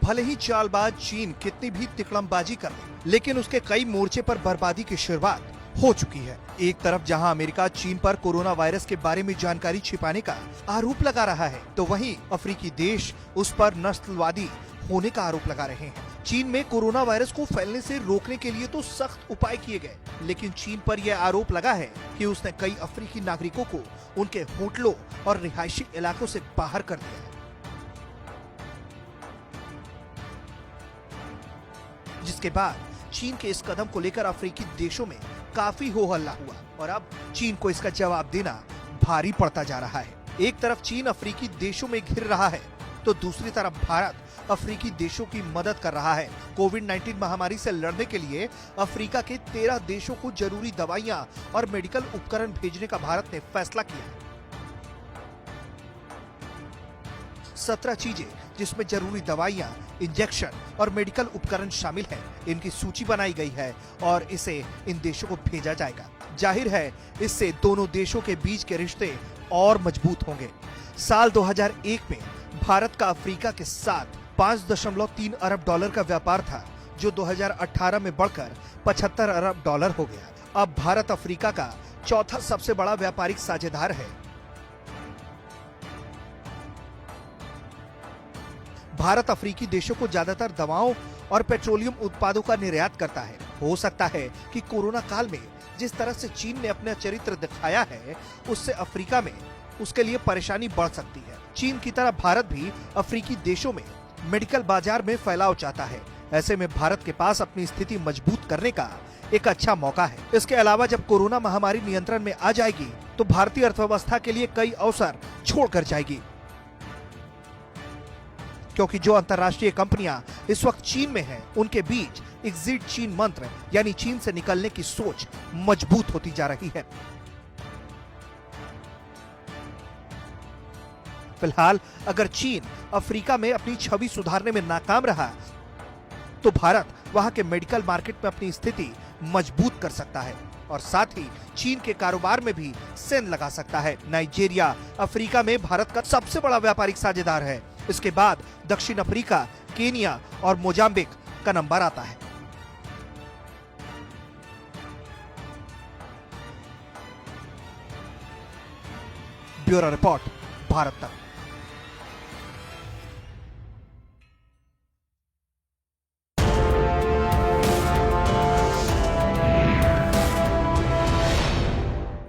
भले ही चालबाज चीन कितनी भी तिकड़मबाजी कर ले, लेकिन उसके कई मोर्चे पर बर्बादी की शुरुआत हो चुकी है। एक तरफ जहां अमेरिका चीन पर कोरोना वायरस के बारे में जानकारी छिपाने का आरोप लगा रहा है, तो वहीं अफ्रीकी देश उस पर नस्लवादी होने का आरोप लगा रहे हैं। चीन में कोरोना वायरस को फैलने से रोकने के लिए तो सख्त उपाय किए गए, लेकिन चीन पर यह आरोप लगा है कि उसने कई अफ्रीकी नागरिकों को उनके होटलों और रिहायशी इलाकों से बाहर कर दिया है, जिसके बाद चीन के इस कदम को लेकर अफ्रीकी देशों में काफी हो हल्ला हुआ और अब चीन को इसका जवाब देना भारी पड़ता जा रहा है। एक तरफ चीन अफ्रीकी देशों में घिर रहा है, तो दूसरी तरफ भारत अफ्रीकी देशों की मदद कर रहा है। कोविड-19 महामारी से लड़ने के लिए अफ्रीका के 13 देशों को जरूरी दवाइयां और मेडिकल उपकरण भेजने का भारत ने फैसला किया है। 17 चीजें जिसमें जरूरी दवाइयां, इंजेक्शन और मेडिकल उपकरण शामिल हैं, इनकी सूची बनाई गई है और इसे इन देशों को भेजा जाएगा। जाहिर है इससे दोनों देशों के बीच के रिश्ते और मजबूत होंगे। साल 2001 में भारत का अफ्रीका के साथ 5.3 अरब डॉलर का व्यापार था, जो 2018 में बढ़कर 75 अरब डॉलर हो गया। अब भारत अफ्रीका का चौथा सबसे बड़ा व्यापारिक साझेदार है। भारत अफ्रीकी देशों को ज्यादातर दवाओं और पेट्रोलियम उत्पादों का निर्यात करता है। हो सकता है कि कोरोना काल में जिस तरह से चीन ने अपना चरित्र दिखाया है, उससे अफ्रीका में उसके लिए परेशानी बढ़ सकती है। चीन की तरह भारत भी अफ्रीकी देशों में मेडिकल बाजार में फैलाव चाहता है। ऐसे में भारत के पास अपनी स्थिति मजबूत करने का एक अच्छा मौका है। इसके अलावा जब कोरोना महामारी नियंत्रण में आ जाएगी, तो भारतीय अर्थव्यवस्था के लिए कई अवसर छोड़कर जाएगी, क्योंकि जो अंतर्राष्ट्रीय कंपनियां इस वक्त चीन में हैं, उनके बीच एग्जिट चीन मंत्र यानी चीन से निकलने की सोच मजबूत होती जा रही है। फिलहाल अगर चीन अफ्रीका में अपनी छवि सुधारने में नाकाम रहा, तो भारत वहां के मेडिकल मार्केट में अपनी स्थिति मजबूत कर सकता है और साथ ही चीन के कारोबार में भी सेंध लगा सकता है। नाइजीरिया अफ्रीका में भारत का सबसे बड़ा व्यापारिक साझेदार है। इसके बाद दक्षिण अफ्रीका, केनिया और मोजाम्बिक का नंबर आता है। ब्यूरो रिपोर्ट, भारत तक।